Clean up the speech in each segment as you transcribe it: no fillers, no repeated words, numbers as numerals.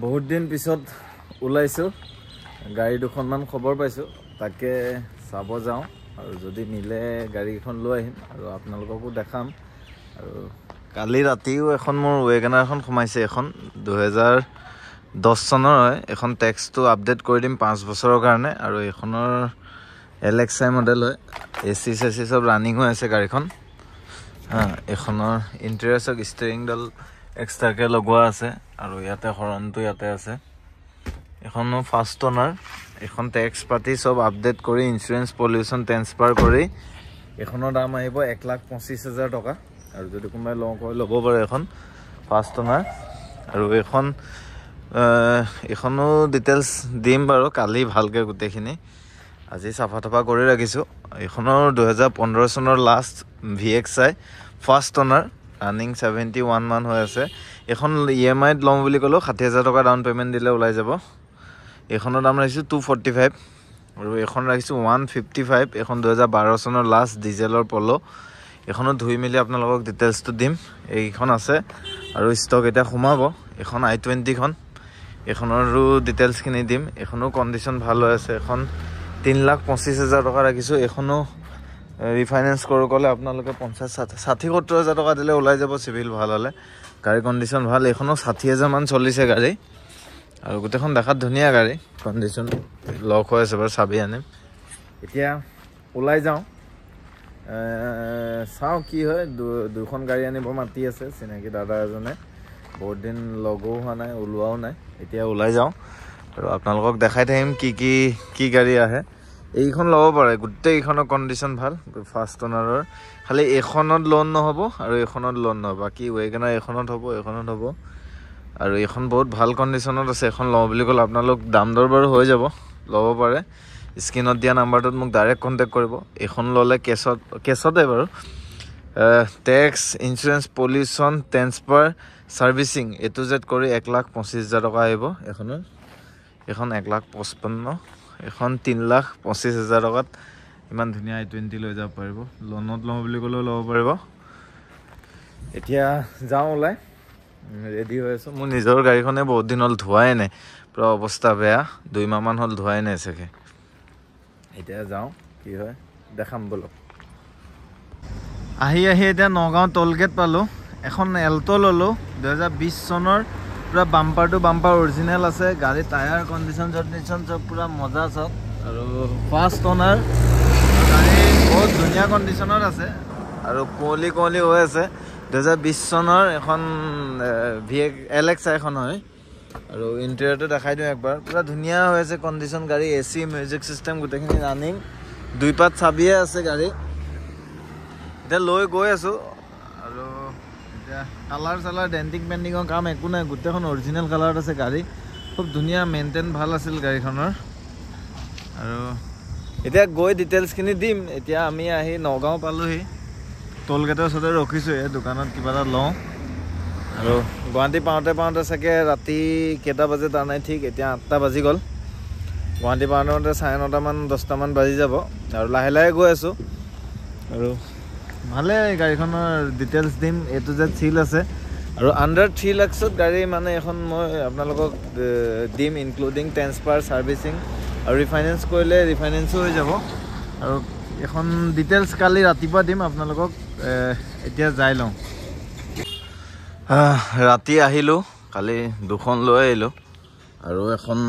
বহুত দিন পিছত ওলাইছো গাড়ী দুখনমান খবৰ পাইছো তাকে চাব যাওঁ আৰু যদি মিলে গাড়ীখন লৈ আহিম আৰু আপোনালোককো দেখাম আৰু কালি ৰাতিও এখন মোৰ ৱেগনাৰ এখন সোমাইছে এখন 2010 চনৰ হয় এখন টেক্সটো আপডেট কৰি দিম 5 বছৰৰ কাৰণে আৰু এখনৰ LXI মডেল হয় এসি সেসি সব ৰানিং হৈ আছে গাড়ীখন এখনৰ ইন্টেৰিয়ৰ ষ্টিয়াৰিংডাল এক্সট্ৰাকে লগোৱা আছে আৰু ইয়াতে হৰণটো ইয়াতে আছে এখনো ফাৰ্ষ্ট ওনাৰ এখন টেক্স পাতি সব আপডেট কৰি ইন্স্যুৰেন্স পলিউশন ট্ৰান্সফাৰ কৰি এখনৰ দাম আহিব 1,25,000 টকা আৰু যদি কোনোবাই লং কৰি ল'ব পাৰে এখন ফাৰ্ষ্ট ওনাৰ আৰু এখনো ডিটেইলছ দিম বাৰু কালি ভালকে গুটেখিনি আজি সাফা থপা কৰি ৰাখিছো এখনৰ 2015 চনৰ last VXI first owner running 71 মান হৈ আছে এখন EMI লম বুলি কলো 60,000 টকা ডাউন পেমেন্ট দিলে ওলাই যাব এখনৰ দাম ৰাখিছো 245 আৰু এখন ৰাখিছো 155 এখন 2012 চনৰ লাষ্ট ডিজেলৰ পলো এখনো ধুই মিলি আপোনালোকক ডিটেইলছটো দিম এইখন আছে আৰু ষ্টক এটা সোমাব এখন i20 খন এখনৰো ডিটেইলছ খিনি দিম এখনো কন্ডিশন ভাল হৈ আছে এখন 3,25,000 টকা ৰাখিছো এখনো ৰিফাইনেন্স কৰো কলে আপোনালোকে 50-60-70,000 টকা দিলে ওলাই যাব সিভিল ভাল হলে গাড়ী কন্ডিশন ভাল এখনো 60,000 মান চলিছে গাড়ী আৰু গুটেখন দেখাত ধুনিয়া গাড়ী কন্ডিশন লক হৈ আছে বাৰু চাবি আনিম এতিয়া ওলাই যাওঁ চাও কি হয় দুখন গাড়ী আনিব মাতি আছে চিনাকি দাদা এজনে বহুত দিন লগো হোৱা নাই ওলোৱাও নাই এতিয়া ওলাই যাওঁ আৰু আপোনালোকক দেখাই থাকিম কি গাড়ী আহে এইখন লব পাৰে গুটে এইখনৰ কন্ডিশন ভাল ফাৰ্ষ্ট ওনাৰৰ খালি এখনত লোন নহব আৰু এখনত লোন নহব বাকি ৱেগনাৰ এখনত হ'ব আৰু এখন বহুত ভাল কন্ডিশনত আছে এখন লও বুলি কল আপোনালোক দাম দৰ বাৰু হৈ যাব লব পাৰে স্ক্ৰিনত দিয়া নাম্বাৰটোত মোক ডাইৰেক্ট কন্টাক্ট কৰিব এখন ললে কেছতে বাৰু tax insurance pollution transfer সাৰ্ভিসিং A to Z কৰি 1,25,000 টকা আহিব এখনৰ এখন 1,55,000 এখন 3,25,000 টকাত ইমান ধুনিয়া i20 লৈ যাব পাৰিব লোনত লম বুলি কলেও ল'ব পাৰিব এতিয়া যাওঁ ওলাই ৰেডি হৈ আছো মোৰ নিজৰ গাড়ীখনে বহুত দিন হল ধুৱাই নাই পুৰা অৱস্থা বেয়া 2 মাহ মান হল ধুৱাই নাই সকে এতিয়া যাওঁ কি হয় দেখাম বলক আহি এতিয়া নগাঁও টোলগেট পালো এখন এল্টো ললো 2020 চনৰ পুরা বাম্পার টু বাম্পার অরিজিনাল আছে গাড়ি টায়ার কন্ডিশন সব পুরা মজা সব আর ফার্স্ট ওনার গাড়ি বহুত ধুনিয়া কন্ডিশনত আছে আর কোলি হৈ আছে 2020 চনৰ এখন LXI এখন হয় আর ইন্টেরিয়রটো দেখাই দিও একবার পুরা ধুনিয়া হৈ আছে কন্ডিশন গাড়ি AC মিউজিক সিস্টেম গুটেখিনি রানিং দুই পাত চাবিয়ে আছে গাড়ি এটা লৈ গৈ আছো আর কালার সালার ডেন্টিং পেন্টিংৰ কাম একো নাই গুটেখন অৰিজিনাল কালাৰত আছে গাড়ী খুব ধুনিয়া মেইনটেইন ভাল আছিল গাড়ীখনৰ আৰু এতিয়া গৈ ডিটেইলছ খিনি দিম এতিয়া আমি আহি নগাঁও পালোহি টোল গেটৰ ওচৰতে ৰখিছো এই দোকানত কিবা এটা লওঁ আৰু গুৱাহাটী পাওঁতে চাগে ৰাতি কেটা বাজে তাৰ নাই ঠিক এতিয়া 8টা বাজি গ'ল গুৱাহাটী পাওঁতে 9:30 মান 10টা মান বাজি যাব আৰু লাহে গৈ আছো আৰু ভালে গাড়ীখনৰ ডিটেইলছ দিম এ টু জেড সিল আছে আৰু আন্ডাৰ 3 লাখত গাড়ী মানে এখন মই আপোনালোকক দিম ইনক্লুডিং ট্ৰান্সফাৰ সাৰ্ভিসিং আৰু ৰিফাইনেন্স কৰিলে ৰিফাইনেন্সও হৈ যাব আৰু এখন ডিটেইলছ কালি ৰাতিপুৱা দিম আপোনালোকক এতিয়া যাই লওঁ ৰাতি আহিলো কালি দুখন লৈ আহিলো আৰু এখন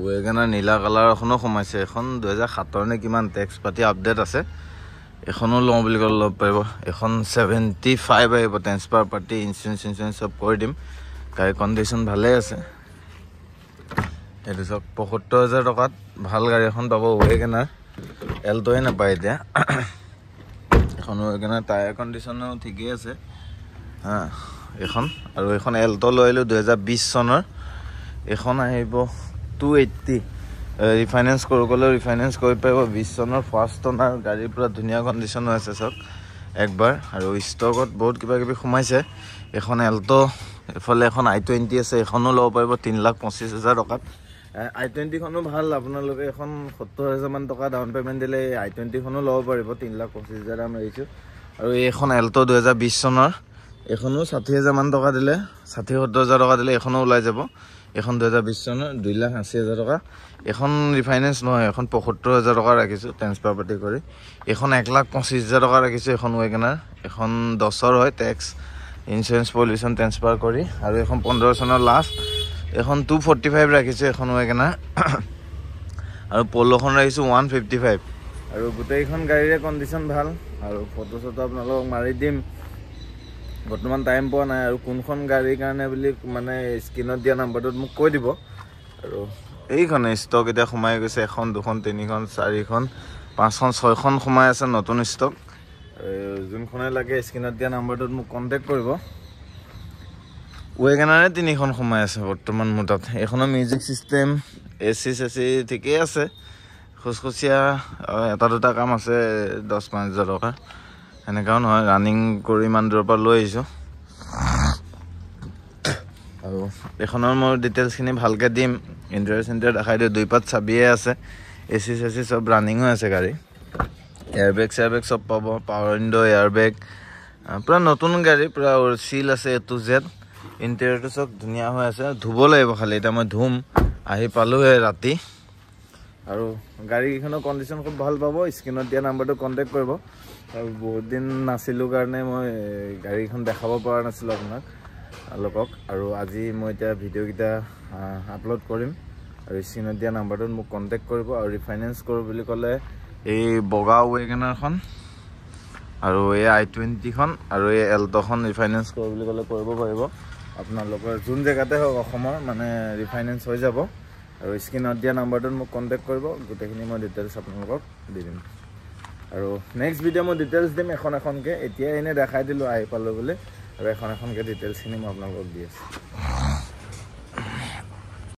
ৱেগনাৰ নীলা কালাৰ এখনো সোমাইছে এখন 2007 নে কিমান টেক্স পাতি আপডেট আছে এখনো লওঁ বুলি কলে ল'ব পাৰিব এখন 75 আহিব ট্ৰান্সফাৰ পাৰ্টি ইন্স্যুৰেন্স সব কৰি দিম গাড়ী কন্ডিশন ভালে আছে এইটো সব 75,000 টকাত ভাল গাড়ী এখন পাব ৱেগনাৰ এল্টোয়ে নাপায় এতিয়া এখন ৱেগনাৰ টায়াৰ কন্ডিশনো ঠিকই আছে এখন আৰু এখন এল্টো লৈ আহিলো 2020 চনৰ এখন আহিব 280 ৰিফাইনেন্স কৰো ৰিফাইনেন্স কৰি পাৰিব 20 চনৰ ফাৰ্ষ্ট ওনাৰ গাড়ী পুৰা ধুনিয়া কন্ডিশন আছে সব একবাৰ আৰু ষ্টকত বহুত কিবা সোমাইছে এখন এল্টো এফালে এখন i20 আছে এখনো ল'ব পাৰিব 3,25,000 টকাত i20 খনো ভাল আপোনালোকে এখন 70,000 মান টকা ডাউন পেমেন্ট দিলে i20 খনো ল'ব পাৰিব 3,25,000 দাম ৰাখিছো আৰু এইখন এল্টো 2020 চনৰ এখনো 60,000 মান টকা দিলে 60-70,000 টকা দিলে এখনো ওলাই যাব এখন 2020 চনৰ 2,80,000 টকা এখন ৰিফাইনেন্স নহয় এখন 75,000 টকা ৰাখিছোঁ ট্ৰেন্সফাৰ পাতি কৰি এখন 1,25,000 টকা ৰাখিছোঁ এখন ৱেগনাৰ এখন 10ৰ হয় টেক্স ইঞ্চুৰেঞ্চ পলিউশ্যন ট্ৰেন্সফাৰ কৰি আৰু এখন 15 চনৰ লাষ্ট এখন 245 ৰাখিছোঁ এখন ৱেগনাৰ আৰু পল'খন ৰাখিছোঁ 155 আৰু গোটেইখন গাড়ীৰে কণ্ডিশ্যন ভাল আৰু ফটো চটো আপোনালোকক মাৰি দিম বৰ্তমান টাইম পোৱা নাই আৰু কোনখন গাড়ীৰ কাৰণে বুলি মানে স্ক্ৰীনত দিয়া নাম্বাৰটোত মোক কৈ দিব আৰু এইখনে ষ্টক এতিয়া সোমাই গৈছে 1, 2, 3, 4, 5, 6খন সোমাই আছে নতুন ষ্টক যোনখনে লাগে স্ক্ৰীনত দিয়া নাম্বাৰটোত মোক কণ্টেক্ট কৰিব ৱেগনাৰে 3খন সোমাই আছে বৰ্তমান মোৰ তাত এইখনৰ মিউজিক চিষ্টেম এচি চেচি ঠিকেই আছে খুচখুচীয়া এটা দুটা কাম আছে 10-5,000 টকা এনেকুৱাও নহয় ৰানিং কৰি ইমান দূৰৰ পৰা লৈ আহিছোঁ আৰু এইখনৰ মই ডিটেইলছখিনি ভালকৈ দিম ইণ্টাৰিয়ৰ দেখাই দিওঁ 2 পাত চাবিয়ে আছে এচি চেচি চব ৰানিং হৈ আছে গাড়ী এয়াৰবেগ চেয়াৰবেগ চব পাব পাৱাৰ উইণ্ডো এয়াৰবেগ পূৰা নতুন গাড়ী পূৰা চিল আছে A to Z ইণ্টেৰিয়ৰটো চব ধুনীয়া হৈ আছে ধুব লাগিব খালি এতিয়া মই ধুম আহি পালোঁহে ৰাতি আৰু গাড়ীকেইখনৰ কণ্ডিশ্যন খুব ভাল পাব স্ক্ৰীনত দিয়া নাম্বাৰটো কণ্টেক্ট কৰিব আৰু বহুত দিন নাছিলোঁ কাৰণে মই গাড়ীখন দেখাব পৰা নাছিলোঁ আপোনালোকক আৰু আজি মই এতিয়া ভিডিঅ'কেইটা আপলোড কৰিম আৰু স্ক্ৰীনত দিয়া নাম্বাৰটোত মোক কণ্টেক্ট কৰিব আৰু ৰিফাইনেন্স কৰোঁ বুলি ক'লে এই বগা ৱেগনাৰখন আৰু এই I-20খন আৰু এই এল্ট'খন ৰিফাইনেন্স কৰোঁ বুলি ক'লে কৰিব পাৰিব আপোনালোকৰ যোন জেগাতে হওক অসমৰ মানে ৰিফাইনেন্স হৈ যাব আৰু স্ক্ৰীনত দিয়া নাম্বাৰটোত মোক কণ্টেক্ট কৰিব গোটেইখিনি মই ডিটেইলছ আপোনালোকক দি দিম আৰু নেক্সট ভিডিঅ' মই ডিটেইলছ দিম এখনকৈ এতিয়া এনেই দেখাই দিলোঁ আহি পালোঁ বুলি আৰু এখনকৈ ডিটেইলছখিনি মই আপোনালোকক দি আছোঁ